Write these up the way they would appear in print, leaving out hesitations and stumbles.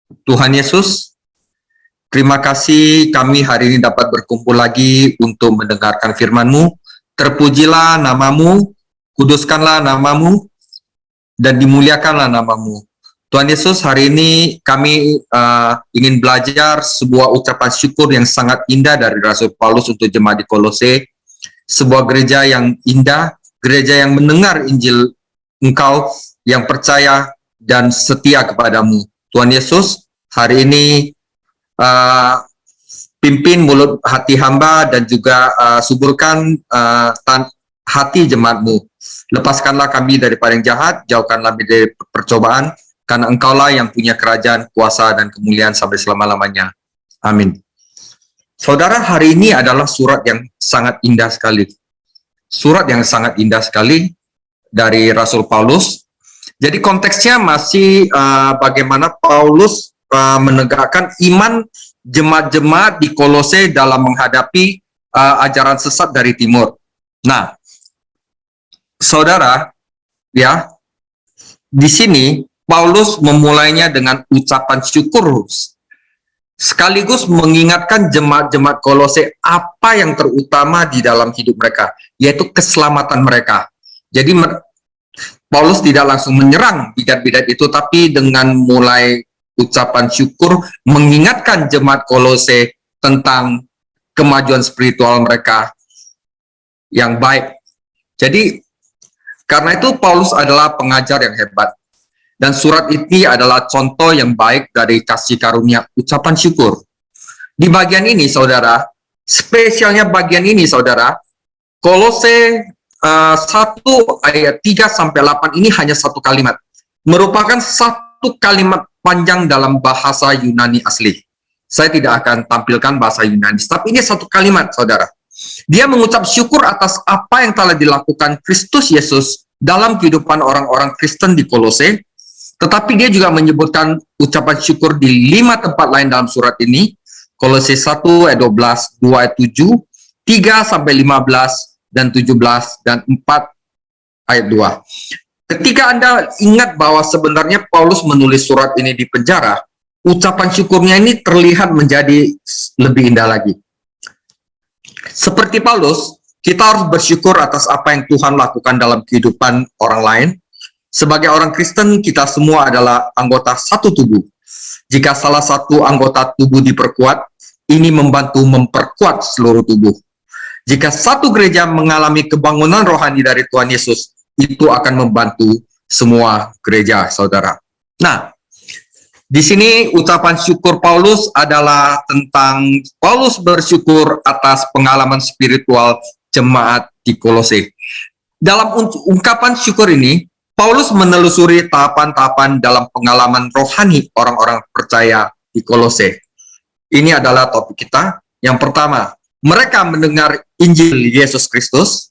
Tuhan Yesus, terima kasih kami hari ini dapat berkumpul lagi untuk mendengarkan firman-Mu. Terpujilah nama-Mu, kuduskanlah nama-Mu, dan dimuliakanlah nama-Mu. Tuhan Yesus, hari ini kami ingin belajar sebuah ucapan syukur yang sangat indah dari Rasul Paulus untuk jemaat di Kolose. Sebuah gereja yang indah, gereja yang mendengar Injil Engkau, yang percaya dan setia kepadamu. Tuhan Yesus, hari ini pimpin mulut hati hamba dan juga suburkan hati jemaat-Mu. Lepaskanlah kami daripada yang jahat, jauhkanlah kami dari percobaan, karena Engkaulah yang punya kerajaan, kuasa, dan kemuliaan sampai selama-lamanya. Amin. Saudara, hari ini adalah surat yang sangat indah sekali. Surat yang sangat indah sekali dari Rasul Paulus. Jadi konteksnya masih bagaimana Paulus menegakkan iman jemaat-jemaat di Kolose dalam menghadapi ajaran sesat dari timur. Nah, saudara, ya, di sini Paulus memulainya dengan ucapan syukur, sekaligus mengingatkan jemaat-jemaat Kolose apa yang terutama di dalam hidup mereka, yaitu keselamatan mereka. Jadi Paulus tidak langsung menyerang bidat-bidat itu, tapi dengan mulai ucapan syukur mengingatkan jemaat Kolose tentang kemajuan spiritual mereka yang baik. Jadi karena itu Paulus adalah pengajar yang hebat. Dan surat ini adalah contoh yang baik dari kasih karunia ucapan syukur. Di bagian ini, saudara, spesialnya bagian ini, saudara, Kolose 1 ayat 3-8 ini hanya satu kalimat. Merupakan satu kalimat panjang dalam bahasa Yunani asli. Saya tidak akan tampilkan bahasa Yunani, tapi ini satu kalimat, saudara. Dia mengucap syukur atas apa yang telah dilakukan Kristus Yesus dalam kehidupan orang-orang Kristen di Kolose. Tetapi dia juga menyebutkan ucapan syukur di 5 tempat lain dalam surat ini. Kolose 1 ayat 12, 2 ayat 7, 3-15, dan 17, dan 4 ayat 2. Ketika Anda ingat bahwa sebenarnya Paulus menulis surat ini di penjara, ucapan syukurnya ini terlihat menjadi lebih indah lagi. Seperti Paulus, kita harus bersyukur atas apa yang Tuhan lakukan dalam kehidupan orang lain. Sebagai orang Kristen, kita semua adalah anggota satu tubuh. Jika salah satu anggota tubuh diperkuat, ini membantu memperkuat seluruh tubuh. Jika satu gereja mengalami kebangunan rohani dari Tuhan Yesus, itu akan membantu semua gereja, saudara. Nah, di sini ucapan syukur Paulus adalah tentang Paulus bersyukur atas pengalaman spiritual jemaat di Kolose. Dalam ungkapan syukur ini, Paulus menelusuri tahapan-tahapan dalam pengalaman rohani orang-orang percaya di Kolose. Ini adalah topik kita. Yang pertama, mereka mendengar Injil Yesus Kristus.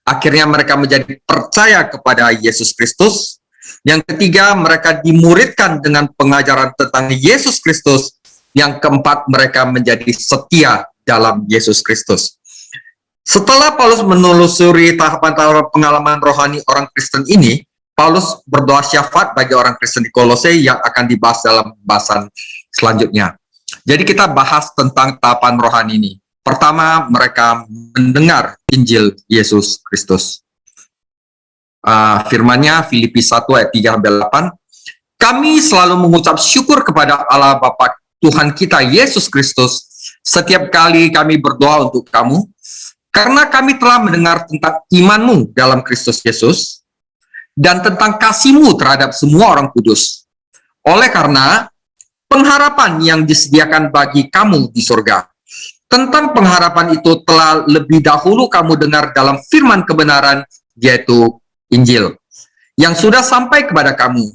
Akhirnya mereka menjadi percaya kepada Yesus Kristus. Yang ketiga, mereka dimuridkan dengan pengajaran tentang Yesus Kristus. Yang keempat, mereka menjadi setia dalam Yesus Kristus. Setelah Paulus menelusuri tahapan-tahapan pengalaman rohani orang Kristen ini, Paulus berdoa syafaat bagi orang Kristen di Kolose yang akan dibahas dalam bahasan selanjutnya. Jadi kita bahas tentang tahapan rohani ini. Pertama, mereka mendengar Injil Yesus Kristus. Firman-Nya Filipi 1 ayat 3-8. Kami selalu mengucap syukur kepada Allah Bapa Tuhan kita Yesus Kristus setiap kali kami berdoa untuk kamu, karena kami telah mendengar tentang iman-Mu dalam Kristus Yesus dan tentang kasih-Mu terhadap semua orang kudus. Oleh karena pengharapan yang disediakan bagi kamu di surga. Tentang pengharapan itu telah lebih dahulu kamu dengar dalam firman kebenaran, yaitu Injil, yang sudah sampai kepada kamu.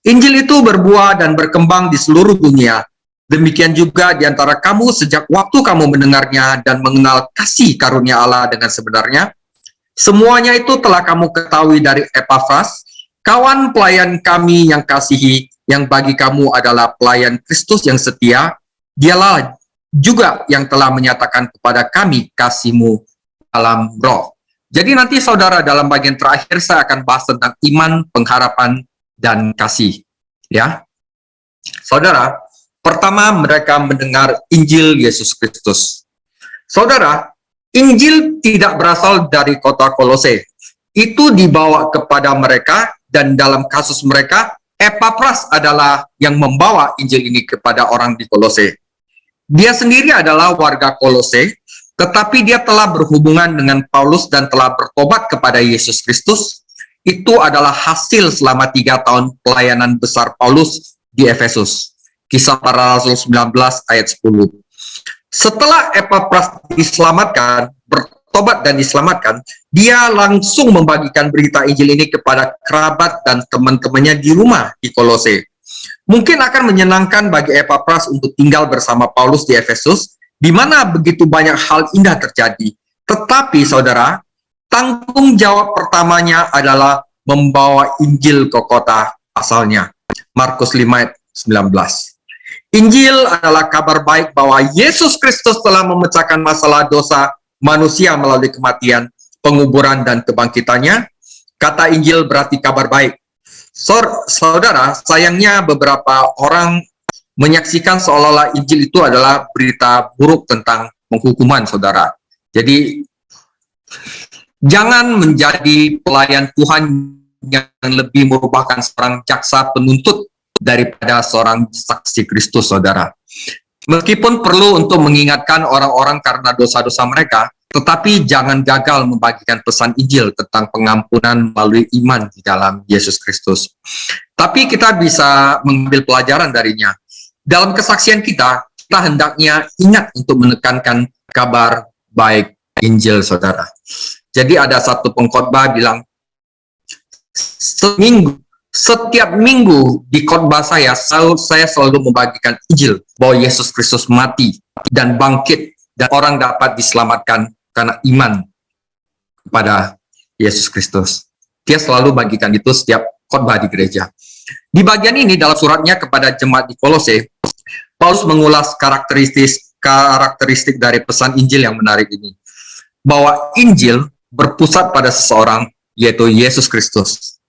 Injil itu berbuah dan berkembang di seluruh dunia. Demikian juga di antara kamu sejak waktu kamu mendengarnya dan mengenal kasih karunia Allah dengan sebenarnya. Semuanya itu telah kamu ketahui dari Epafras, kawan pelayan kami yang kasihi, yang bagi kamu adalah pelayan Kristus yang setia. Dialah juga yang telah menyatakan kepada kami kasih-Mu dalam roh. Jadi nanti saudara, dalam bagian terakhir saya akan bahas tentang iman, pengharapan, dan kasih. Ya. Saudara, pertama mereka mendengar Injil Yesus Kristus. Saudara, Injil tidak berasal dari kota Kolose. Itu dibawa kepada mereka, dan dalam kasus mereka, Epapras adalah yang membawa Injil ini kepada orang di Kolose. Dia sendiri adalah warga Kolose, tetapi dia telah berhubungan dengan Paulus dan telah bertobat kepada Yesus Kristus. Itu adalah hasil selama 3 tahun pelayanan besar Paulus di Efesus. Kisah Para Rasul 19 ayat 10. Setelah Epapras diselamatkan, bertobat dan diselamatkan, dia langsung membagikan berita Injil ini kepada kerabat dan teman-temannya di rumah di Kolose. Mungkin akan menyenangkan bagi Epapras untuk tinggal bersama Paulus di Efesus, di mana begitu banyak hal indah terjadi. Tetapi, saudara, tanggung jawab pertamanya adalah membawa Injil ke kota asalnya. Markus 5 ayat 19. Injil adalah kabar baik bahwa Yesus Kristus telah memecahkan masalah dosa manusia melalui kematian, penguburan, dan kebangkitannya. Kata Injil berarti kabar baik. Saudara, sayangnya beberapa orang menyaksikan seolah-olah Injil itu adalah berita buruk tentang penghukuman, saudara. Jadi, jangan menjadi pelayan Tuhan yang lebih merupakan seorang jaksa penuntut daripada seorang saksi Kristus, saudara. Meskipun perlu untuk mengingatkan orang-orang karena dosa-dosa mereka, tetapi jangan gagal membagikan pesan Injil tentang pengampunan melalui iman di dalam Yesus Kristus. Tapi kita bisa mengambil pelajaran darinya. Dalam kesaksian kita hendaknya ingat untuk menekankan kabar baik Injil, saudara. Jadi ada satu pengkhotbah bilang, setiap minggu di khotbah saya selalu membagikan Injil bahwa Yesus Kristus mati dan bangkit dan orang dapat diselamatkan karena iman kepada Yesus Kristus. Dia selalu bagikan itu setiap khotbah di gereja. Di bagian ini dalam suratnya kepada jemaat di Kolose, Paulus mengulas karakteristik dari pesan Injil yang menarik ini. Bahwa Injil berpusat pada seseorang, yaitu Yesus Kristus.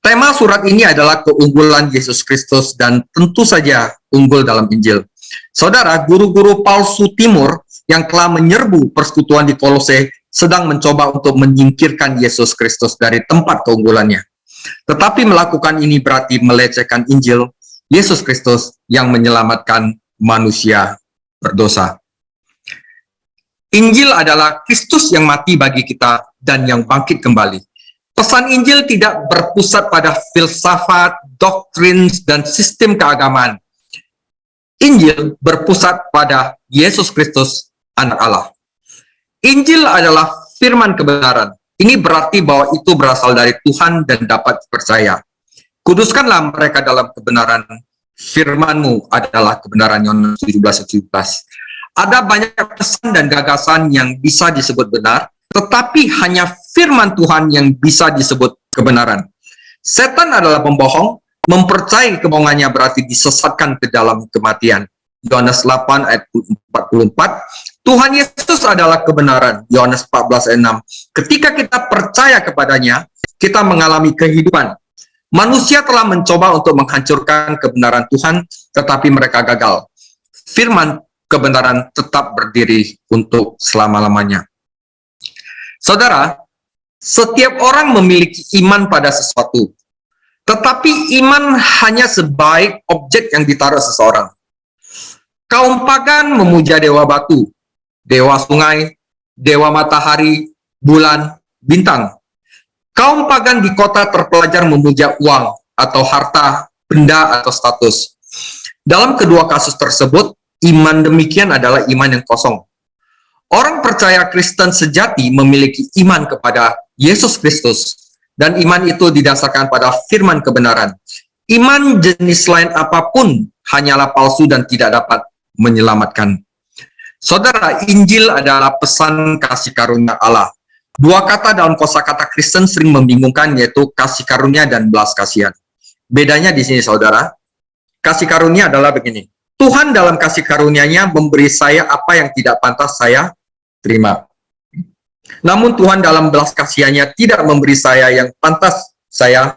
Tema surat ini adalah keunggulan Yesus Kristus dan tentu saja unggul dalam Injil. Saudara, guru-guru palsu timur yang telah menyerbu persekutuan di Kolose sedang mencoba untuk menyingkirkan Yesus Kristus dari tempat keunggulannya. Tetapi melakukan ini berarti melecehkan Injil Yesus Kristus yang menyelamatkan manusia berdosa. Injil adalah Kristus yang mati bagi kita dan yang bangkit kembali. Pesan Injil tidak berpusat pada filsafat, doktrin, dan sistem keagamaan. Injil berpusat pada Yesus Kristus, Anak Allah. Injil adalah firman kebenaran. Ini berarti bahwa itu berasal dari Tuhan dan dapat dipercaya. Kuduskanlah mereka dalam kebenaran. Firman-Mu adalah kebenaran. Yohanes 17:17. Ada banyak pesan dan gagasan yang bisa disebut benar, tetapi hanya firman Tuhan yang bisa disebut kebenaran. Setan adalah pembohong, mempercayai kebohongannya berarti disesatkan ke dalam kematian. Yohanes 8 ayat 44. Tuhan Yesus adalah kebenaran. Yohanes 14 ayat 6. Ketika kita percaya kepadanya, kita mengalami kehidupan. Manusia telah mencoba untuk menghancurkan kebenaran Tuhan, tetapi mereka gagal. Firman kebenaran tetap berdiri untuk selama-lamanya. Saudara, setiap orang memiliki iman pada sesuatu, tetapi iman hanya sebaik objek yang ditaruh seseorang. Kaum pagan memuja dewa batu, dewa sungai, dewa matahari, bulan, bintang. Kaum pagan di kota terpelajar memuja uang atau harta, benda atau status. Dalam kedua kasus tersebut, iman demikian adalah iman yang kosong. Orang percaya Kristen sejati memiliki iman kepada Yesus Kristus, dan iman itu didasarkan pada firman kebenaran. Iman jenis lain apapun hanyalah palsu dan tidak dapat menyelamatkan. Saudara, Injil adalah pesan kasih karunia Allah. Dua kata dalam kosakata Kristen sering membingungkan, yaitu kasih karunia dan belas kasihan. Bedanya di sini, saudara. Kasih karunia adalah begini. Tuhan dalam kasih karunia-Nya memberi saya apa yang tidak pantas saya terima. Namun Tuhan dalam belas kasihan-Nya tidak memberi saya yang pantas saya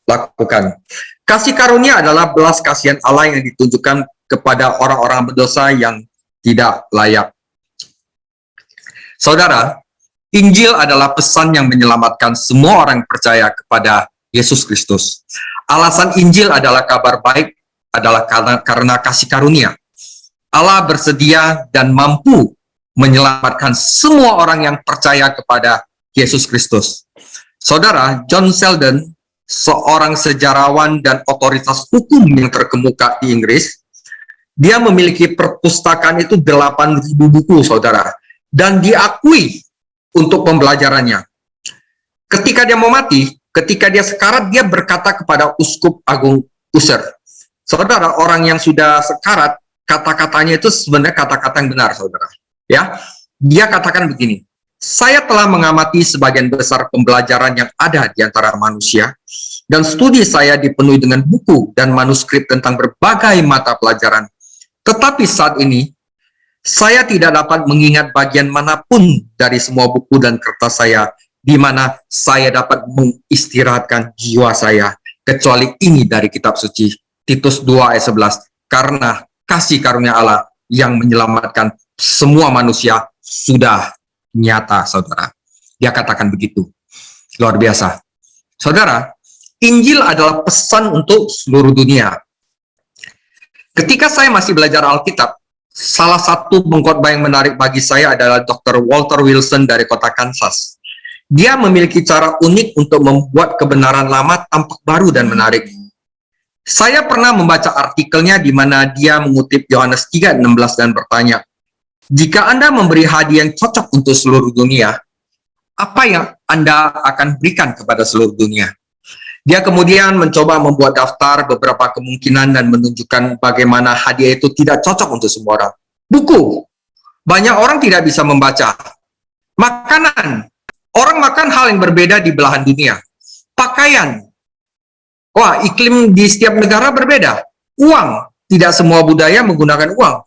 lakukan. Kasih karunia adalah belas kasihan Allah yang ditunjukkan kepada orang-orang berdosa yang tidak layak. Saudara, Injil adalah pesan yang menyelamatkan semua orang yang percaya kepada Yesus Kristus. Alasan Injil adalah kabar baik adalah karena kasih karunia. Allah bersedia dan mampu menyelamatkan semua orang yang percaya kepada Yesus Kristus. Saudara, John Sheldon, seorang sejarawan dan otoritas hukum yang terkemuka di Inggris, dia memiliki perpustakaan itu 8.000 buku, saudara, dan diakui untuk pembelajarannya. Ketika dia mau mati, ketika dia sekarat, dia berkata kepada Uskup Agung User, saudara, orang yang sudah sekarat, kata-katanya itu sebenarnya kata-kata yang benar, saudara. Ya, dia katakan begini, saya telah mengamati sebagian besar pembelajaran yang ada di antara manusia, dan studi saya dipenuhi dengan buku dan manuskrip tentang berbagai mata pelajaran. Tetapi saat ini, saya tidak dapat mengingat bagian manapun dari semua buku dan kertas saya, di mana saya dapat mengistirahatkan jiwa saya, kecuali ini dari kitab suci, Titus 2 ayat 11, karena kasih karunia Allah yang menyelamatkan semua manusia sudah nyata, saudara. Dia katakan begitu. Luar biasa. Saudara, Injil adalah pesan untuk seluruh dunia. Ketika saya masih belajar Alkitab, salah satu pengkhotbah yang menarik bagi saya adalah Dr. Walter Wilson dari kota Kansas. Dia memiliki cara unik untuk membuat kebenaran lama tampak baru dan menarik. Saya pernah membaca artikelnya di mana dia mengutip Yohanes 3:16 dan bertanya, jika Anda memberi hadiah yang cocok untuk seluruh dunia, apa yang Anda akan berikan kepada seluruh dunia? Dia kemudian mencoba membuat daftar beberapa kemungkinan dan menunjukkan bagaimana hadiah itu tidak cocok untuk semua orang. Buku, banyak orang tidak bisa membaca. Makanan, orang makan hal yang berbeda di belahan dunia. Pakaian, wah, iklim di setiap negara berbeda. Uang, tidak semua budaya menggunakan uang.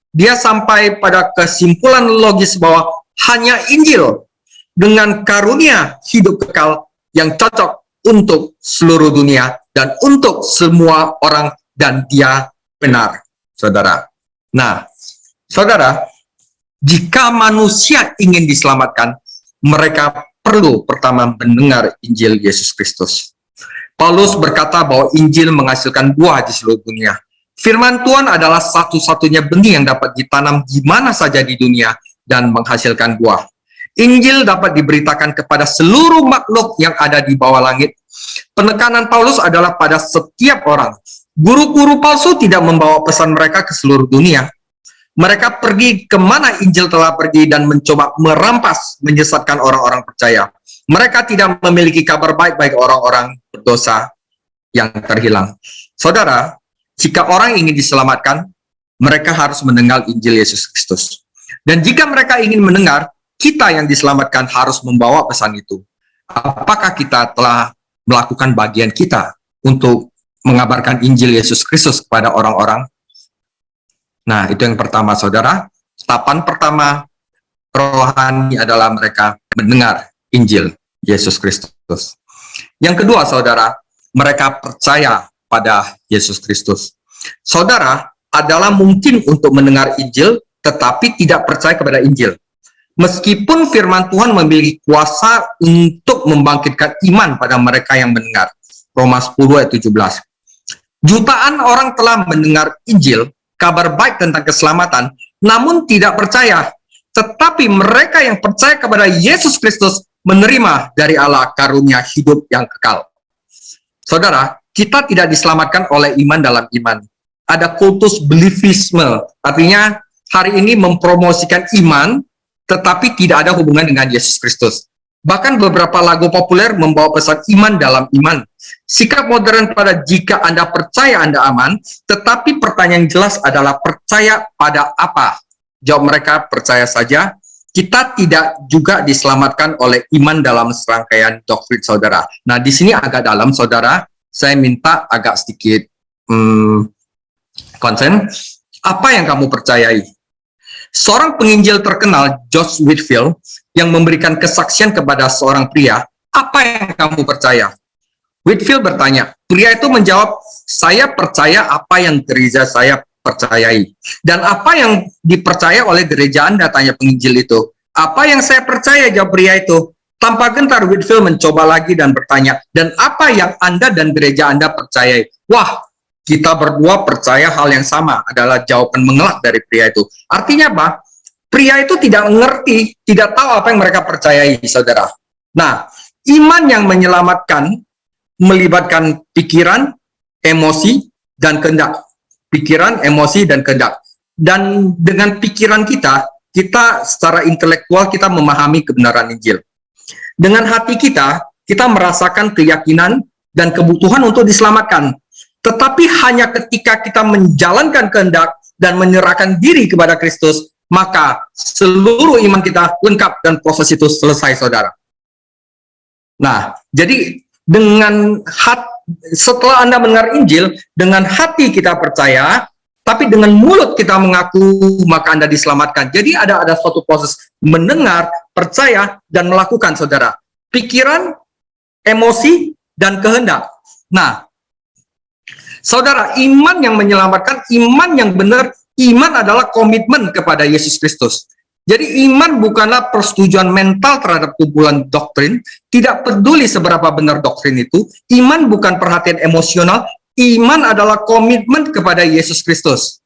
Dia sampai pada kesimpulan logis bahwa hanya Injil dengan karunia hidup kekal yang cocok untuk seluruh dunia dan untuk semua orang, dan dia benar, saudara. Nah, saudara, jika manusia ingin diselamatkan, mereka perlu pertama mendengar Injil Yesus Kristus. Paulus berkata bahwa Injil menghasilkan buah di seluruh dunia. Firman Tuhan adalah satu-satunya benih yang dapat ditanam di mana saja di dunia dan menghasilkan buah. Injil dapat diberitakan kepada seluruh makhluk yang ada di bawah langit. Penekanan Paulus adalah pada setiap orang. Guru-guru palsu tidak membawa pesan mereka ke seluruh dunia. Mereka pergi kemana Injil telah pergi dan mencoba merampas, menyesatkan orang-orang percaya. Mereka tidak memiliki kabar baik bagi orang-orang berdosa yang terhilang. Saudara, jika orang ingin diselamatkan, mereka harus mendengar Injil Yesus Kristus. Dan jika mereka ingin mendengar, kita yang diselamatkan harus membawa pesan itu. Apakah kita telah melakukan bagian kita untuk mengabarkan Injil Yesus Kristus kepada orang-orang? Nah, itu yang pertama, saudara. Tahapan pertama rohani adalah mereka mendengar Injil Yesus Kristus. Yang kedua, saudara, mereka percaya pada Yesus Kristus. Saudara, adalah mungkin untuk mendengar Injil, tetapi tidak percaya kepada Injil. Meskipun firman Tuhan memiliki kuasa untuk membangkitkan iman pada mereka yang mendengar. Roma 10 ayat 17. Jutaan orang telah mendengar Injil, kabar baik tentang keselamatan, namun tidak percaya. Tetapi mereka yang percaya kepada Yesus Kristus menerima dari Allah karunia hidup yang kekal. Saudara, kita tidak diselamatkan oleh iman dalam iman. Ada kultus beliefisme, artinya hari ini mempromosikan iman, tetapi tidak ada hubungan dengan Yesus Kristus. Bahkan beberapa lagu populer membawa pesan iman dalam iman. Sikap modern pada jika Anda percaya Anda aman, tetapi pertanyaan jelas adalah percaya pada apa? Jawab mereka, percaya saja. Kita tidak juga diselamatkan oleh iman dalam serangkaian doktrin, saudara. Nah, di sini agak dalam, saudara. Saya minta agak sedikit konsen. Apa yang kamu percayai? Seorang penginjil terkenal, George Whitefield, yang memberikan kesaksian kepada seorang pria, apa yang kamu percaya? Whitefield bertanya, pria itu menjawab, saya percaya apa yang gereja saya percayai. Dan apa yang dipercaya oleh gereja Anda, tanya penginjil itu. Apa yang saya percaya, jawab pria itu. Tanpa gentar, Whitefield mencoba lagi dan bertanya, dan apa yang Anda dan gereja Anda percayai? Wah, kita berdua percaya hal yang sama, adalah jawaban mengelak dari pria itu. Artinya apa? Pria itu tidak mengerti, tidak tahu apa yang mereka percayai, saudara. Nah, iman yang menyelamatkan melibatkan pikiran, emosi, dan kehendak. Pikiran, emosi, dan kehendak. Dan dengan pikiran kita secara intelektual kita memahami kebenaran Injil. Dengan hati kita merasakan keyakinan dan kebutuhan untuk diselamatkan. Tetapi hanya ketika kita menjalankan kehendak dan menyerahkan diri kepada Kristus, maka seluruh iman kita lengkap dan proses itu selesai, saudara. Nah, jadi setelah Anda mendengar Injil, dengan hati kita percaya, tapi dengan mulut kita mengaku, maka Anda diselamatkan. Jadi ada suatu proses mendengar, percaya, dan melakukan, saudara. Pikiran, emosi, dan kehendak. Nah, saudara, iman yang menyelamatkan, iman yang benar, iman adalah komitmen kepada Yesus Kristus. Jadi iman bukanlah persetujuan mental terhadap kumpulan doktrin, tidak peduli seberapa benar doktrin itu. Iman bukan perhatian emosional, iman adalah komitmen kepada Yesus Kristus.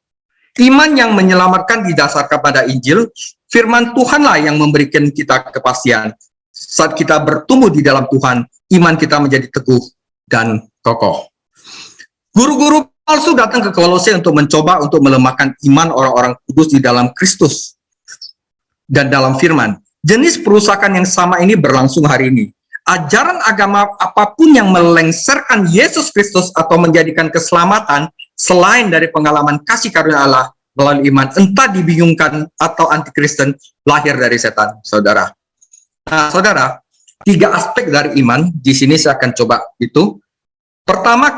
Iman yang menyelamatkan didasarkan pada Injil, firman Tuhanlah yang memberikan kita kepastian. Saat kita bertumbuh di dalam Tuhan, iman kita menjadi teguh dan kokoh. Guru-guru palsu datang ke Kolose untuk mencoba untuk melemahkan iman orang-orang kudus di dalam Kristus. Dan dalam firman, jenis perusakan yang sama ini berlangsung hari ini. Ajaran agama apapun yang melengsarkan Yesus Kristus atau menjadikan keselamatan selain dari pengalaman kasih karunia Allah melalui iman, entah dibingungkan atau anti-Kristen, lahir dari setan, saudara. Nah, saudara, 3 aspek dari iman di sini saya akan coba itu. Pertama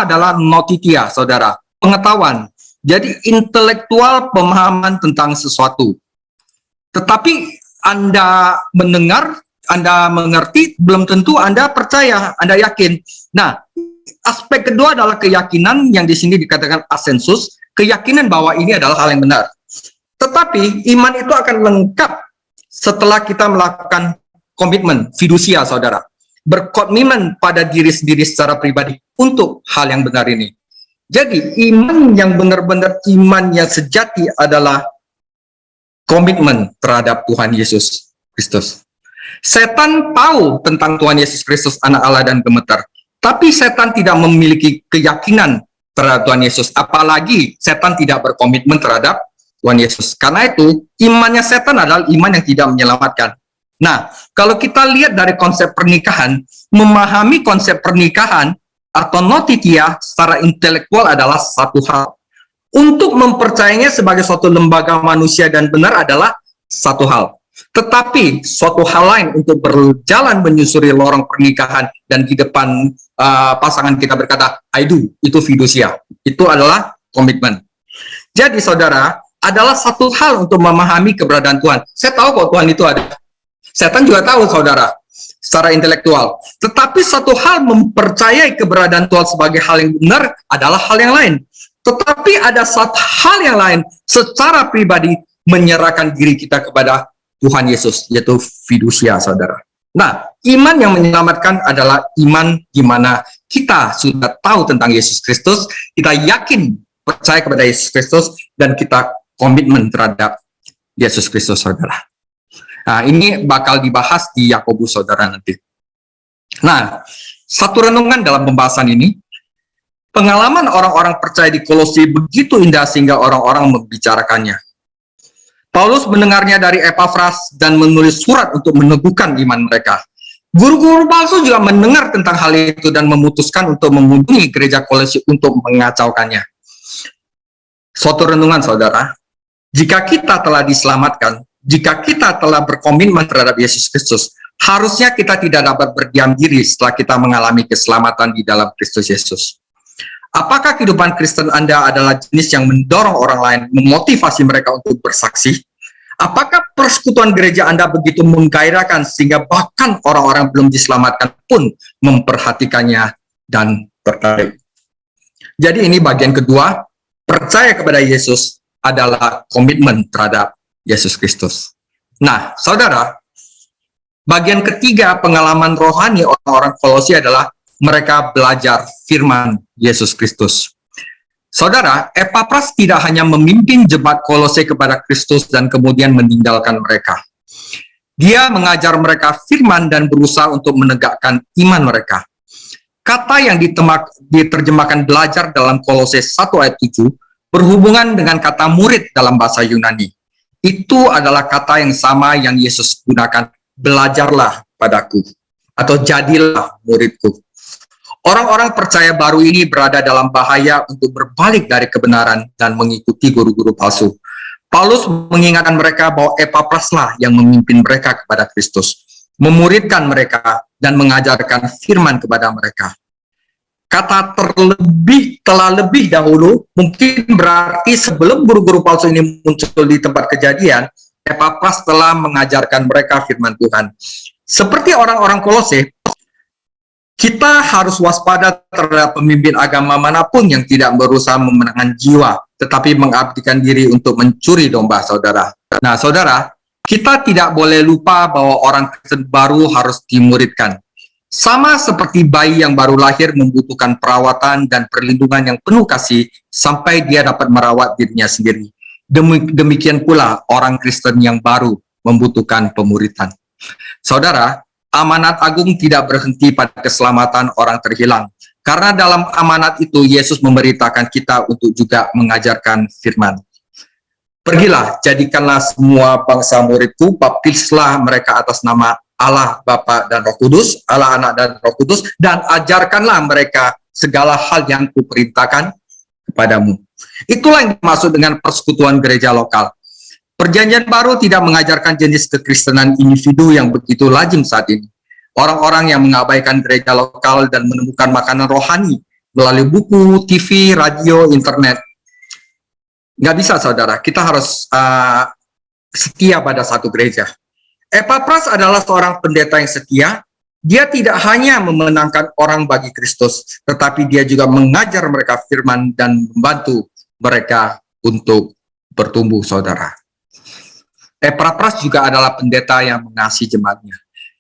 adalah notitia, saudara, pengetahuan. Jadi intelektual pemahaman tentang sesuatu. Tetapi Anda mendengar, Anda mengerti, belum tentu Anda percaya, Anda yakin. Nah, aspek kedua adalah keyakinan yang di sini dikatakan asensus, keyakinan bahwa ini adalah hal yang benar. Tetapi iman itu akan lengkap setelah kita melakukan komitmen, fidusia, saudara. Berkomitmen pada diri sendiri secara pribadi untuk hal yang benar ini. Jadi iman yang benar-benar iman yang sejati adalah komitmen terhadap Tuhan Yesus Kristus. Setan tahu tentang Tuhan Yesus Kristus, anak Allah, dan gemetar. Tapi setan tidak memiliki keyakinan terhadap Tuhan Yesus. Apalagi setan tidak berkomitmen terhadap Tuhan Yesus. Karena itu, imannya setan adalah iman yang tidak menyelamatkan. Nah, kalau kita lihat dari konsep pernikahan, memahami konsep pernikahan atau notitia secara intelektual adalah satu hal. Untuk mempercayainya sebagai suatu lembaga manusia dan benar adalah satu hal. Tetapi suatu hal lain untuk berjalan menyusuri lorong pernikahan dan di depan pasangan kita berkata, I do, itu fidusia. Itu adalah komitmen. Jadi saudara, adalah satu hal untuk memahami keberadaan Tuhan. Saya tahu kok Tuhan itu ada. Setan juga tahu, saudara, secara intelektual. Tetapi satu hal mempercayai keberadaan Tuhan sebagai hal yang benar adalah hal yang lain. Tetapi ada satu hal yang lain secara pribadi menyerahkan diri kita kepada Tuhan Yesus, yaitu fidusia, saudara. Nah, iman yang menyelamatkan adalah iman di mana kita sudah tahu tentang Yesus Kristus, kita yakin percaya kepada Yesus Kristus, dan kita komitmen terhadap Yesus Kristus, saudara. Nah, ini bakal dibahas di Yakobus, saudara, nanti. Nah, satu renungan dalam pembahasan ini, pengalaman orang-orang percaya di Kolose begitu indah sehingga orang-orang membicarakannya. Paulus mendengarnya dari Epafras dan menulis surat untuk meneguhkan iman mereka. Guru-guru palsu juga mendengar tentang hal itu dan memutuskan untuk mengunjungi gereja Kolose untuk mengacaukannya. Suatu renungan, saudara, jika kita telah diselamatkan, jika kita telah berkomitmen terhadap Yesus Kristus, harusnya kita tidak dapat berdiam diri setelah kita mengalami keselamatan di dalam Kristus Yesus. Apakah kehidupan Kristen Anda adalah jenis yang mendorong orang lain, memotivasi mereka untuk bersaksi? Apakah persekutuan gereja Anda begitu menggairahkan sehingga bahkan orang-orang belum diselamatkan pun memperhatikannya dan tertarik? Jadi ini bagian kedua, percaya kepada Yesus adalah komitmen terhadap Yesus Kristus. Nah, saudara, bagian ketiga pengalaman rohani orang-orang Kolose adalah mereka belajar firman Yesus Kristus. Saudara, Epapras tidak hanya memimpin jemaat Kolose kepada Kristus dan kemudian meninggalkan mereka. Dia mengajar mereka firman dan berusaha untuk menegakkan iman mereka. Kata yang diterjemahkan belajar dalam Kolose 1 ayat 7 berhubungan dengan kata murid dalam bahasa Yunani. Itu adalah kata yang sama yang Yesus gunakan, belajarlah padaku, atau jadilah muridku. Orang-orang percaya baru ini berada dalam bahaya untuk berbalik dari kebenaran dan mengikuti guru-guru palsu. Paulus mengingatkan mereka bahwa Epapraslah yang memimpin mereka kepada Kristus, memuridkan mereka, dan mengajarkan firman kepada mereka. Kata telah lebih dahulu, mungkin berarti sebelum guru-guru palsu ini muncul di tempat kejadian, Epapras telah mengajarkan mereka firman Tuhan. Seperti orang-orang Kolose, kita harus waspada terhadap pemimpin agama manapun yang tidak berusaha memenangkan jiwa, tetapi mengabdikan diri untuk mencuri domba, saudara. Nah, saudara, kita tidak boleh lupa bahwa orang Kristen baru harus dimuridkan. Sama seperti bayi yang baru lahir membutuhkan perawatan dan perlindungan yang penuh kasih sampai dia dapat merawat dirinya sendiri. Demikian pula orang Kristen yang baru membutuhkan pemuridan. Saudara, amanat agung tidak berhenti pada keselamatan orang terhilang. Karena dalam amanat itu, Yesus memberitakan kita untuk juga mengajarkan firman. Pergilah, jadikanlah semua bangsa muridku, baptislah mereka atas nama Allah Bapa dan Roh Kudus, Allah Anak dan Roh Kudus, dan ajarkanlah mereka segala hal yang kuperintahkan kepadamu. Itulah yang dimaksud dengan persekutuan gereja lokal. Perjanjian baru tidak mengajarkan jenis kekristenan individu yang begitu lazim saat ini. Orang-orang yang mengabaikan gereja lokal dan menemukan makanan rohani melalui buku, TV, radio, internet. Nggak bisa, saudara. Kita harus setia pada satu gereja. Epapras adalah seorang pendeta yang setia. Dia tidak hanya memenangkan orang bagi Kristus, tetapi dia juga mengajar mereka firman dan membantu mereka untuk bertumbuh, saudara. Epapras juga adalah pendeta yang mengasihi jemaatnya.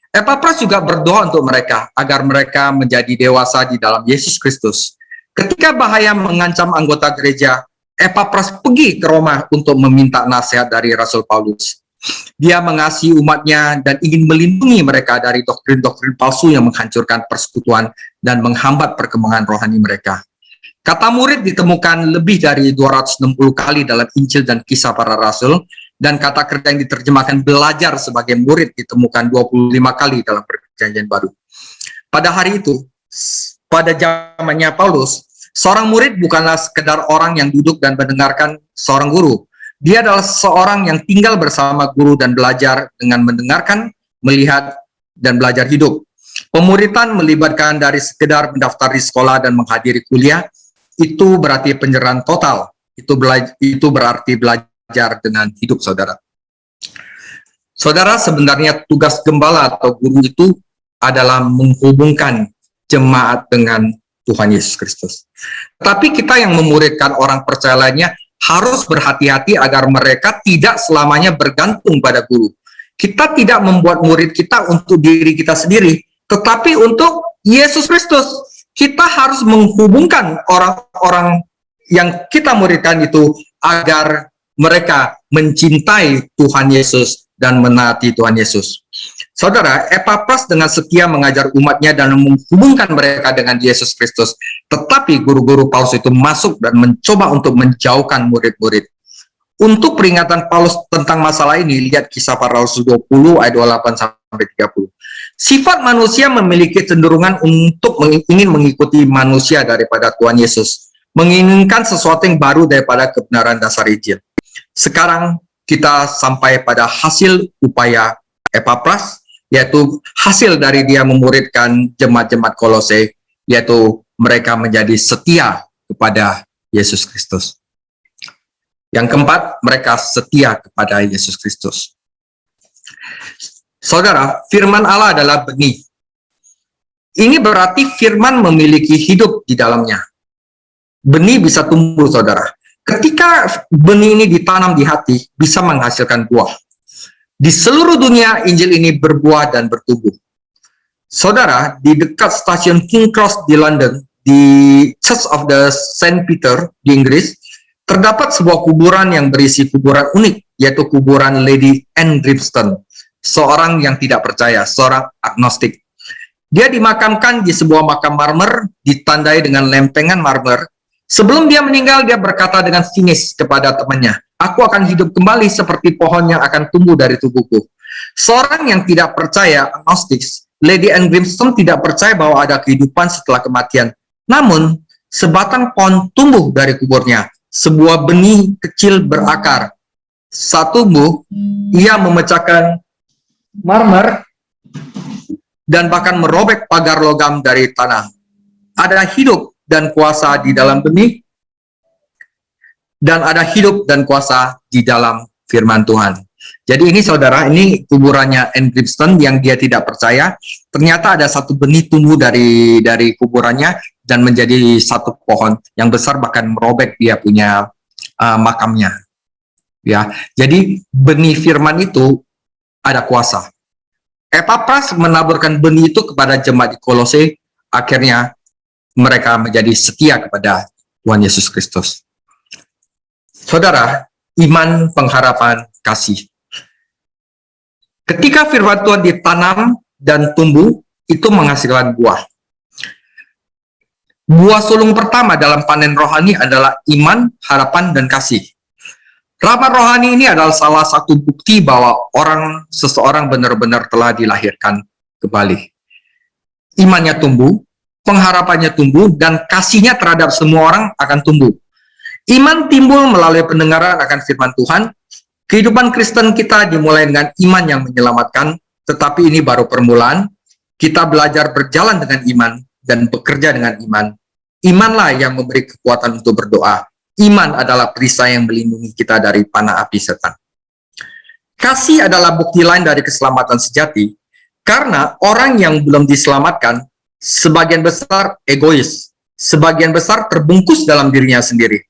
Epapras juga berdoa untuk mereka agar mereka menjadi dewasa di dalam Yesus Kristus. Ketika bahaya mengancam anggota gereja, Epapras pergi ke Roma untuk meminta nasihat dari Rasul Paulus. Dia mengasihi umatnya dan ingin melindungi mereka dari doktrin-doktrin palsu yang menghancurkan persekutuan dan menghambat perkembangan rohani mereka. Kata murid ditemukan lebih dari 260 kali dalam Injil dan Kisah Para Rasul, dan kata kerja yang diterjemahkan belajar sebagai murid ditemukan 25 kali dalam Perjanjian Baru. Pada hari itu, pada zamannya Paulus, seorang murid bukanlah sekedar orang yang duduk dan mendengarkan seorang guru. Dia adalah seorang yang tinggal bersama guru dan belajar dengan mendengarkan, melihat, dan belajar hidup. Pemuridan melibatkan dari sekedar mendaftar di sekolah dan menghadiri kuliah, itu berarti penyerahan total. Itu berarti belajar dengan hidup, saudara. Saudara, sebenarnya tugas gembala atau guru itu adalah menghubungkan jemaat dengan Tuhan Yesus Kristus. Tapi kita yang memuridkan orang percaya lainnya harus berhati-hati agar mereka tidak selamanya bergantung pada guru. Kita tidak membuat murid kita untuk diri kita sendiri, tetapi untuk Yesus Kristus. Kita harus menghubungkan orang-orang yang kita muridkan itu agar mereka mencintai Tuhan Yesus dan menaati Tuhan Yesus. Saudara, Epapras dengan setia mengajar umatnya dan menghubungkan mereka dengan Yesus Kristus. Tetapi guru-guru Paulus itu masuk dan mencoba untuk menjauhkan murid-murid. Untuk peringatan Paulus tentang masalah ini, lihat Kisah Para Rasul 20 ayat 28-30. Sifat manusia memiliki cenderungan untuk ingin mengikuti manusia daripada Tuhan Yesus. Menginginkan sesuatu yang baru daripada kebenaran dasar Injil. Sekarang kita sampai pada hasil upaya Epapras, yaitu hasil dari dia memuridkan jemaat-jemaat Kolose, yaitu mereka menjadi setia kepada Yesus Kristus. Yang keempat, mereka setia kepada Yesus Kristus. Saudara, firman Allah adalah benih. Ini berarti firman memiliki hidup di dalamnya. Benih bisa tumbuh, saudara. Ketika benih ini ditanam di hati, bisa menghasilkan buah. Di seluruh dunia, Injil ini berbuah dan bertumbuh. Saudara, di dekat stasiun King Cross di London, di Church of the Saint Peter di Inggris, terdapat sebuah kuburan yang berisi kuburan unik, yaitu kuburan Lady Anne Grimston, seorang yang tidak percaya, seorang agnostik. Dia dimakamkan di sebuah makam marmer, ditandai dengan lempengan marmer. Sebelum dia meninggal, dia berkata dengan sinis kepada temannya, "Aku akan hidup kembali seperti pohon yang akan tumbuh dari tubuhku." Seorang yang tidak percaya, agnostik, Lady Anne Grimston tidak percaya bahwa ada kehidupan setelah kematian. Namun, sebatang pohon tumbuh dari kuburnya. Sebuah benih kecil berakar. Saat tumbuh, ia memecahkan marmer dan bahkan merobek pagar logam dari tanah. Ada hidup dan kuasa di dalam benih, dan ada hidup dan kuasa di dalam firman Tuhan. Jadi ini saudara, ini kuburannya Anne Grimston yang dia tidak percaya. Ternyata ada satu benih tumbuh dari kuburannya dan menjadi satu pohon yang besar, bahkan merobek dia punya makamnya. Ya, jadi benih firman itu ada kuasa. Epapras menaburkan benih itu kepada jemaat di Kolose, akhirnya mereka menjadi setia kepada Tuhan Yesus Kristus. Saudara, iman, pengharapan, kasih. Ketika firman Tuhan ditanam dan tumbuh, itu menghasilkan buah. Buah sulung pertama dalam panen rohani adalah iman, harapan, dan kasih. Rahmat rohani ini adalah salah satu bukti bahwa seseorang benar-benar telah dilahirkan kembali. Imannya tumbuh, pengharapannya tumbuh, dan kasihnya terhadap semua orang akan tumbuh. Iman timbul melalui pendengaran akan firman Tuhan. Kehidupan Kristen kita dimulai dengan iman yang menyelamatkan, tetapi ini baru permulaan. Kita belajar berjalan dengan iman dan bekerja dengan iman. Imanlah yang memberi kekuatan untuk berdoa. Iman adalah perisai yang melindungi kita dari panah api setan. Kasih adalah bukti lain dari keselamatan sejati, karena orang yang belum diselamatkan, sebagian besar egois, sebagian besar terbungkus dalam dirinya sendiri.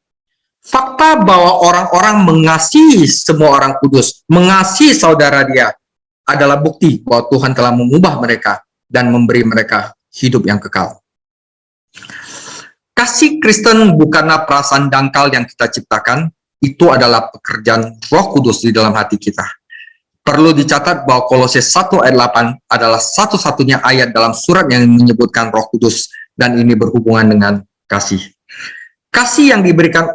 Fakta bahwa orang-orang mengasihi semua orang kudus, mengasihi saudara dia, adalah bukti bahwa Tuhan telah mengubah mereka dan memberi mereka hidup yang kekal. Kasih Kristen bukanlah perasaan dangkal yang kita ciptakan, itu adalah pekerjaan Roh Kudus di dalam hati kita. Perlu dicatat bahwa Kolose 1 ayat 8 adalah satu-satunya ayat dalam surat yang menyebutkan Roh Kudus, dan ini berhubungan dengan kasih. Kasih yang diberikan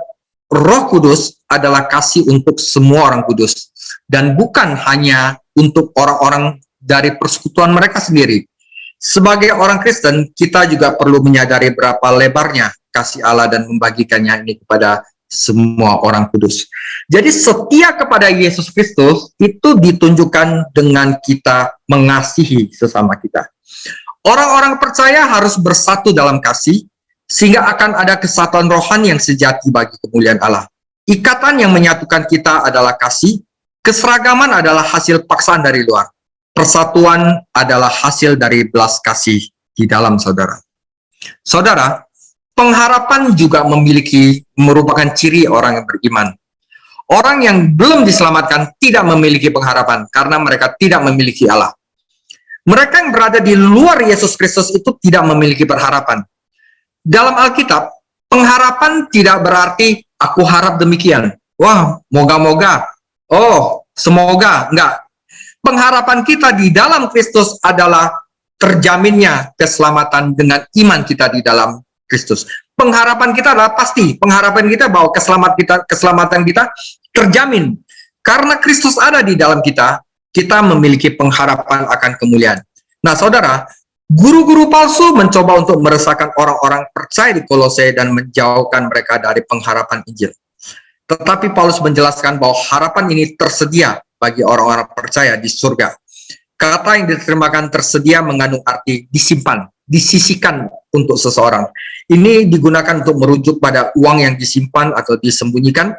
Roh Kudus adalah kasih untuk semua orang kudus, dan bukan hanya untuk orang-orang dari persekutuan mereka sendiri. Sebagai orang Kristen, kita juga perlu menyadari berapa lebarnya kasih Allah dan membagikannya ini kepada semua orang kudus. Jadi setia kepada Yesus Kristus itu ditunjukkan dengan kita mengasihi sesama kita. Orang-orang percaya harus bersatu dalam kasih, sehingga akan ada kesatuan rohani yang sejati bagi kemuliaan Allah. Ikatan yang menyatukan kita adalah kasih, keseragaman adalah hasil paksaan dari luar. Persatuan adalah hasil dari belas kasih di dalam saudara. Saudara, pengharapan juga merupakan ciri orang yang beriman. Orang yang belum diselamatkan tidak memiliki pengharapan karena mereka tidak memiliki Allah. Mereka yang berada di luar Yesus Kristus itu tidak memiliki pengharapan. Dalam Alkitab, pengharapan tidak berarti aku harap demikian. Wah, moga-moga. Oh, semoga. Enggak. Pengharapan kita di dalam Kristus adalah terjaminnya keselamatan dengan iman kita di dalam Kristus. Pengharapan kita adalah pasti. Pengharapan kita bahwa keselamatan kita terjamin. Karena Kristus ada di dalam kita, kita memiliki pengharapan akan kemuliaan. Nah, saudara, guru-guru palsu mencoba untuk meresahkan orang-orang percaya di Kolose dan menjauhkan mereka dari pengharapan Injil. Tetapi Paulus menjelaskan bahwa harapan ini tersedia bagi orang-orang percaya di surga. Kata yang diterjemahkan tersedia mengandung arti disimpan, disisihkan untuk seseorang. Ini digunakan untuk merujuk pada uang yang disimpan atau disembunyikan.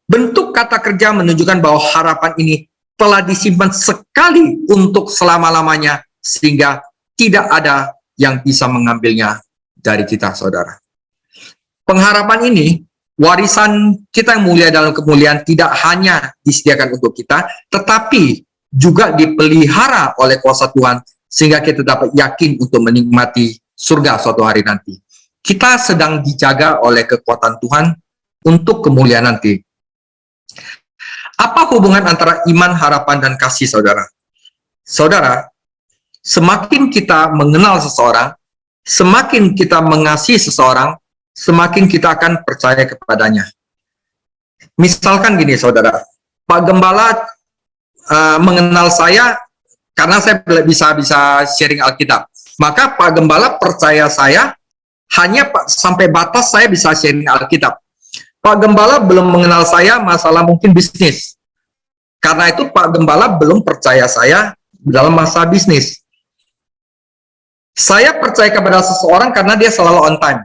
Bentuk kata kerja menunjukkan bahwa harapan ini telah disimpan sekali untuk selama-lamanya, sehingga tidak ada yang bisa mengambilnya dari kita, saudara. Pengharapan ini, warisan kita yang mulia dalam kemuliaan, tidak hanya disediakan untuk kita, tetapi juga dipelihara oleh kuasa Tuhan, sehingga kita dapat yakin untuk menikmati surga suatu hari nanti. Kita sedang dijaga oleh kekuatan Tuhan untuk kemuliaan nanti. Apa hubungan antara iman, harapan, dan kasih, saudara? Saudara, semakin kita mengenal seseorang, semakin kita mengasihi seseorang, semakin kita akan percaya kepadanya. Misalkan gini, saudara, Pak Gembala mengenal saya karena saya bisa sharing Alkitab. Maka Pak Gembala percaya saya hanya sampai batas saya bisa sharing Alkitab. Pak Gembala belum mengenal saya masalah mungkin bisnis. Karena itu Pak Gembala belum percaya saya dalam masa bisnis. Saya percaya kepada seseorang karena dia selalu on time.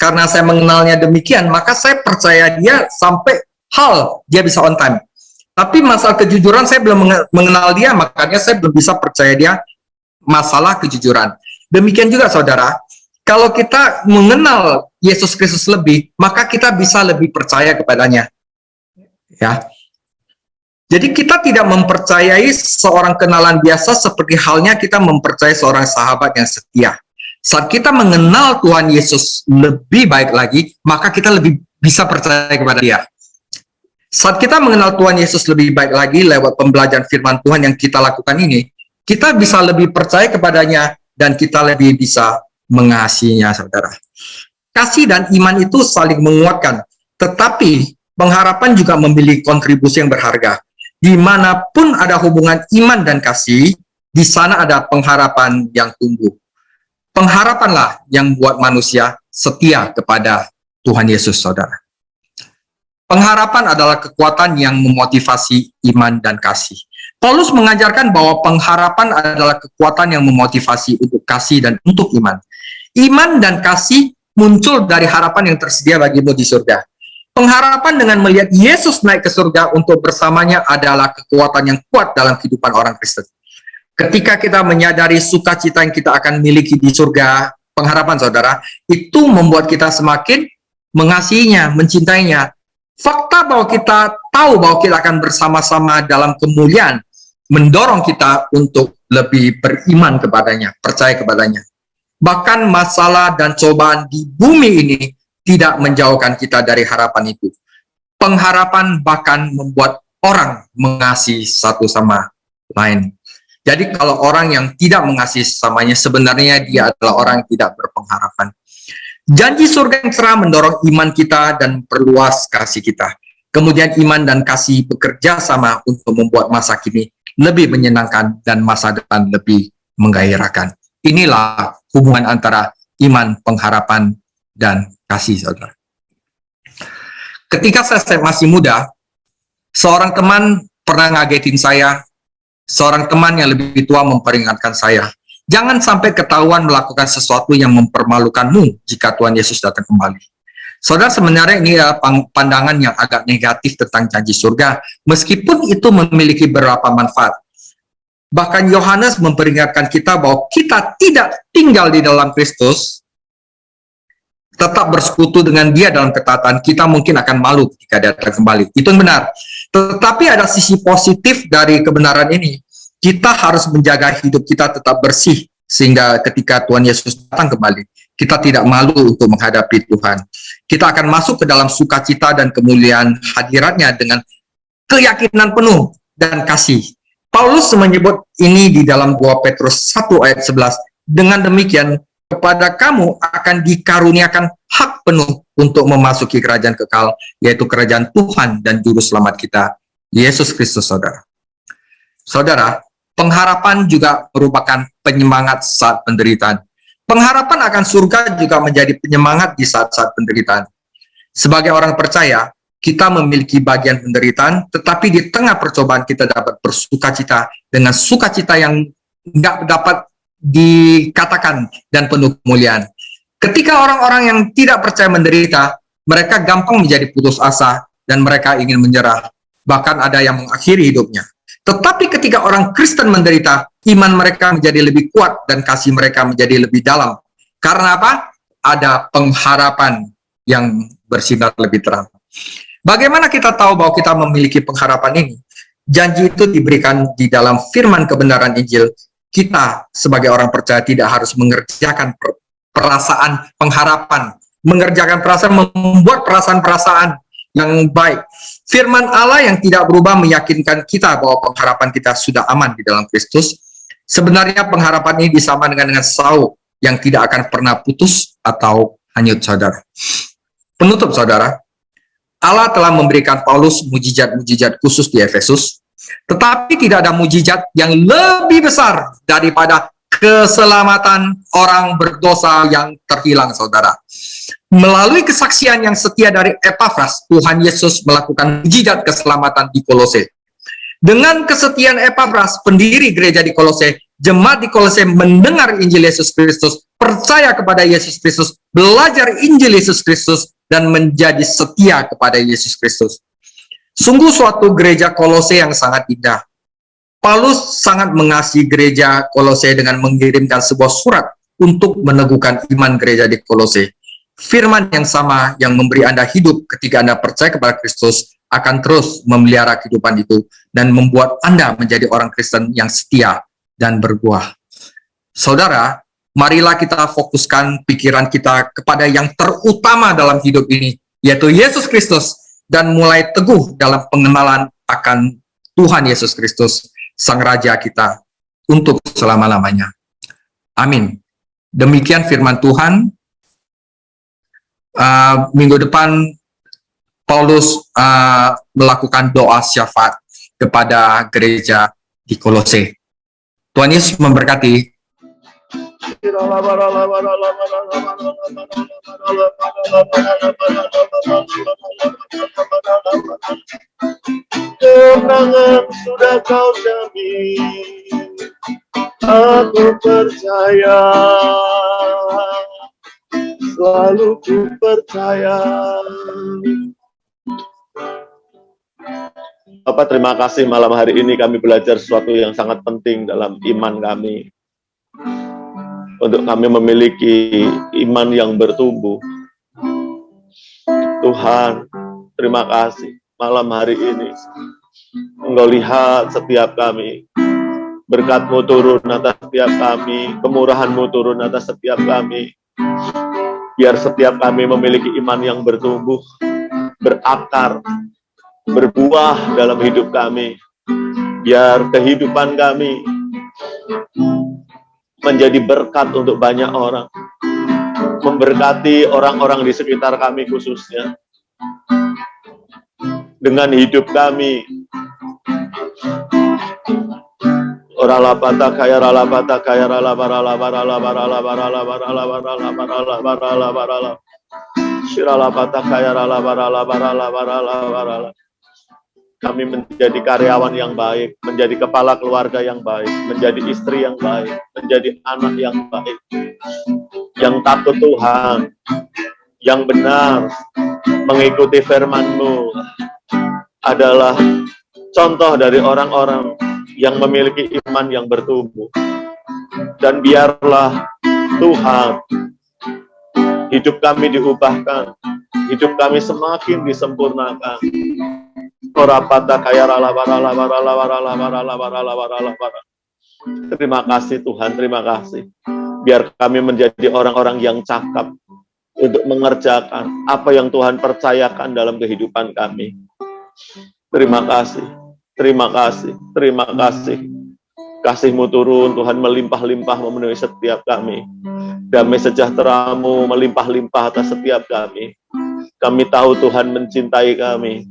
Karena saya mengenalnya demikian, maka saya percaya dia sampai hal dia bisa on time. Tapi masalah kejujuran saya belum mengenal dia, makanya saya belum bisa percaya dia masalah kejujuran. Demikian juga, saudara, kalau kita mengenal Yesus Kristus lebih, maka kita bisa lebih percaya kepadanya. Ya. Jadi kita tidak mempercayai seorang kenalan biasa seperti halnya kita mempercayai seorang sahabat yang setia. Saat kita mengenal Tuhan Yesus lebih baik lagi, maka kita lebih bisa percaya kepada dia. Saat kita mengenal Tuhan Yesus lebih baik lagi lewat pembelajaran firman Tuhan yang kita lakukan ini, kita bisa lebih percaya kepadanya dan kita lebih bisa mengasihinya, saudara. Kasih dan iman itu saling menguatkan, tetapi pengharapan juga memiliki kontribusi yang berharga. Dimanapun ada hubungan iman dan kasih, di sana ada pengharapan yang tumbuh. Pengharapanlah yang buat manusia setia kepada Tuhan Yesus, saudara. Pengharapan adalah kekuatan yang memotivasi iman dan kasih. Paulus mengajarkan bahwa pengharapan adalah kekuatan yang memotivasi untuk kasih dan untuk iman. Iman dan kasih muncul dari harapan yang tersedia bagimu di surga. Pengharapan dengan melihat Yesus naik ke surga untuk bersamanya adalah kekuatan yang kuat dalam kehidupan orang Kristen. Ketika kita menyadari sukacita yang kita akan miliki di surga, pengharapan, saudara, itu membuat kita semakin mengasihinya, mencintainya. Fakta bahwa kita tahu bahwa kita akan bersama-sama dalam kemuliaan mendorong kita untuk lebih beriman kepadanya, percaya kepadanya. Bahkan masalah dan cobaan di bumi ini tidak menjauhkan kita dari harapan itu. Pengharapan bahkan membuat orang mengasihi satu sama lain. Jadi kalau orang yang tidak mengasihi sesamanya, sebenarnya dia adalah orang yang tidak berpengharapan. Janji surga yang cerah mendorong iman kita dan perluas kasih kita. Kemudian iman dan kasih bekerja sama untuk membuat masa kini lebih menyenangkan dan masa depan lebih menggairahkan. Inilah hubungan antara iman, pengharapan, dan kasih, saudara. Ketika saya masih muda, seorang teman pernah ngagetin saya. Seorang teman yang lebih tua memperingatkan saya, jangan sampai ketahuan melakukan sesuatu yang mempermalukanmu jika Tuhan Yesus datang kembali. Saudara, sebenarnya ini adalah pandangan yang agak negatif tentang janji surga, meskipun itu memiliki beberapa manfaat. Bahkan Yohanes memperingatkan kita bahwa kita tidak tinggal di dalam Kristus, tetap bersekutu dengan dia dalam ketaatan, kita mungkin akan malu ketika dia datang kembali. Itu yang benar. Tetapi ada sisi positif dari kebenaran ini. Kita harus menjaga hidup kita tetap bersih, sehingga ketika Tuhan Yesus datang kembali, kita tidak malu untuk menghadapi Tuhan. Kita akan masuk ke dalam sukacita dan kemuliaan hadiratnya dengan keyakinan penuh dan kasih. Paulus menyebut ini di dalam 2 Petrus 1 ayat 11. Dengan demikian, kepada kamu akan dikaruniakan hak penuh untuk memasuki kerajaan kekal, yaitu kerajaan Tuhan dan Juru Selamat kita, Yesus Kristus, saudara. Saudara, pengharapan juga merupakan penyemangat saat penderitaan. Pengharapan akan surga juga menjadi penyemangat di saat-saat penderitaan. Sebagai orang percaya, kita memiliki bagian penderitaan, tetapi di tengah percobaan kita dapat bersukacita dengan sukacita yang nggak dapat dikatakan dan penuh kemuliaan. Ketika orang-orang yang tidak percaya menderita, mereka gampang menjadi putus asa dan mereka ingin menyerah. Bahkan ada yang mengakhiri hidupnya. Tetapi ketika orang Kristen menderita, iman mereka menjadi lebih kuat dan kasih mereka menjadi lebih dalam. Karena apa? Ada pengharapan yang bersinar lebih terang. Bagaimana kita tahu bahwa kita memiliki pengharapan ini? Janji itu diberikan di dalam firman kebenaran Injil. Kita sebagai orang percaya tidak harus mengerjakan perasaan pengharapan, mengerjakan perasaan, membuat perasaan-perasaan yang baik. Firman Allah yang tidak berubah meyakinkan kita bahwa pengharapan kita sudah aman di dalam Kristus. Sebenarnya pengharapan ini disamakan dengan sauk yang tidak akan pernah putus atau hanyut, saudara. Penutup, saudara, Allah telah memberikan Paulus mujizat-mujizat khusus di Efesus, tetapi tidak ada mujizat yang lebih besar daripada keselamatan orang berdosa yang terhilang, saudara. Melalui kesaksian yang setia dari Epafras, Tuhan Yesus melakukan mujizat keselamatan di Kolose. Dengan kesetiaan Epafras, pendiri gereja di Kolose, jemaat di Kolose mendengar Injil Yesus Kristus, percaya kepada Yesus Kristus, belajar Injil Yesus Kristus, dan menjadi setia kepada Yesus Kristus. Sungguh suatu gereja Kolose yang sangat indah. Paulus sangat mengasihi gereja Kolose dengan mengirimkan sebuah surat untuk meneguhkan iman gereja di Kolose. Firman yang sama yang memberi Anda hidup ketika Anda percaya kepada Kristus akan terus memelihara kehidupan itu dan membuat Anda menjadi orang Kristen yang setia dan berbuah. Saudara, marilah kita fokuskan pikiran kita kepada yang terutama dalam hidup ini, yaitu Yesus Kristus, dan mulai teguh dalam pengenalan akan Tuhan Yesus Kristus, Sang Raja kita, untuk selama-lamanya. Amin. Demikian firman Tuhan. Minggu depan Paulus melakukan doa syafaat kepada gereja di Kolose. Tuhan Yesus memberkati. Kemenangan sudah kau jamin, aku percaya, selalu ku percaya. Bapak, terima kasih malam hari ini kami belajar sesuatu yang sangat penting dalam iman kami. Untuk kami memiliki iman yang bertumbuh. Tuhan, terima kasih malam hari ini. Engkau lihat setiap kami. Berkat-Mu turun atas setiap kami. Kemurahan-Mu turun atas setiap kami. Biar setiap kami memiliki iman yang bertumbuh, berakar, berbuah dalam hidup kami. Biar kehidupan kami menjadi berkat untuk banyak orang, memberkati orang-orang di sekitar kami khususnya. Dengan hidup kami, oralapata kaya ralapata kaya ralabaralabaralabaralabaralabaralabaralabaralabaralabaralabaralabarala shiralapata kaya ralabaralabaralabaralabaralabarala. Kami menjadi karyawan yang baik, menjadi kepala keluarga yang baik, menjadi istri yang baik, menjadi anak yang baik, yang takut Tuhan, yang benar, mengikuti firman-Mu, adalah contoh dari orang-orang yang memiliki iman yang bertumbuh. Dan biarlah Tuhan, hidup kami diubahkan, hidup kami semakin disempurnakan. Terima kasih Tuhan, terima kasih. Biar kami menjadi orang-orang yang cakap untuk mengerjakan apa yang Tuhan percayakan dalam kehidupan kami. Terima kasih, terima kasih, terima kasih. Kasih-Mu turun, Tuhan, melimpah-limpah memenuhi setiap kami. Damai sejahtera-Mu melimpah-limpah atas setiap kami. Kami tahu Tuhan mencintai kami.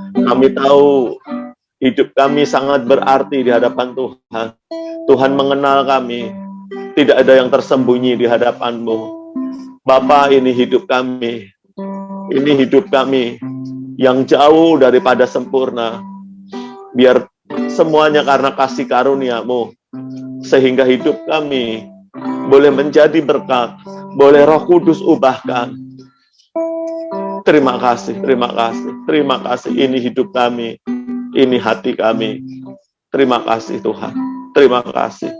Kami tahu hidup kami sangat berarti di hadapan Tuhan. Tuhan mengenal kami. Tidak ada yang tersembunyi di hadapan-Mu. Bapa, ini hidup kami. Ini hidup kami yang jauh daripada sempurna. Biar semuanya karena kasih karunia-Mu. Sehingga hidup kami boleh menjadi berkat. Boleh Roh Kudus ubahkan. Terima kasih, terima kasih, terima kasih. Ini hidup kami, ini hati kami. Terima kasih Tuhan, terima kasih.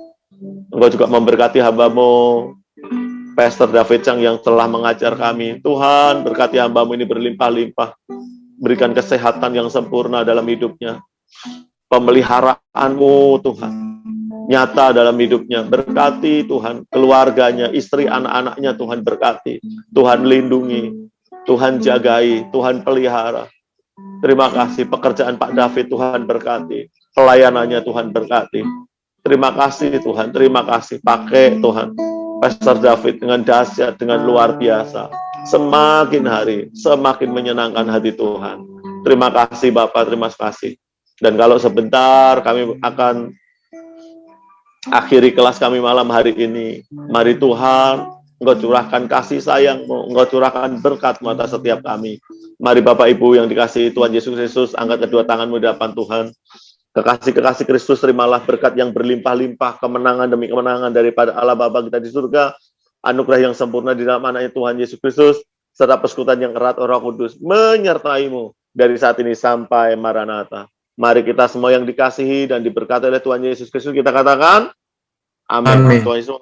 Engkau juga memberkati hamba-Mu, Pastor David Chang yang telah mengajar kami. Tuhan, berkati hamba-Mu ini berlimpah-limpah. Berikan kesehatan yang sempurna dalam hidupnya. Pemeliharaanmu Tuhan nyata dalam hidupnya. Berkati Tuhan keluarganya, istri, anak-anaknya Tuhan berkati. Tuhan lindungi, Tuhan jagai, Tuhan pelihara. Terima kasih pekerjaan Pak David, Tuhan berkati. Pelayanannya Tuhan berkati. Terima kasih Tuhan, terima kasih. Pakai Tuhan Pastor David dengan dahsyat, dengan luar biasa. Semakin hari, semakin menyenangkan hati Tuhan. Terima kasih Bapak, terima kasih. Dan kalau sebentar kami akan akhiri kelas kami malam hari ini. Mari Tuhan, Engkau curahkan kasih sayang-Mu, Engkau curahkan berkat-Mu atas setiap kami. Mari Bapak Ibu yang dikasihi Tuhan Yesus Kristus, angkat kedua tangan-Mu di hadapan Tuhan. Kekasih-kekasih Kristus, terimalah berkat yang berlimpah-limpah, kemenangan demi kemenangan daripada Allah Bapa kita di surga, anugerah yang sempurna di dalam anaknya Tuhan Yesus Kristus, serta persekutuan yang erat Roh Kudus menyertai-Mu dari saat ini sampai Maranatha. Mari kita semua yang dikasihi dan diberkati oleh Tuhan Yesus Kristus, kita katakan, amin. Amin. Tuhan Yesus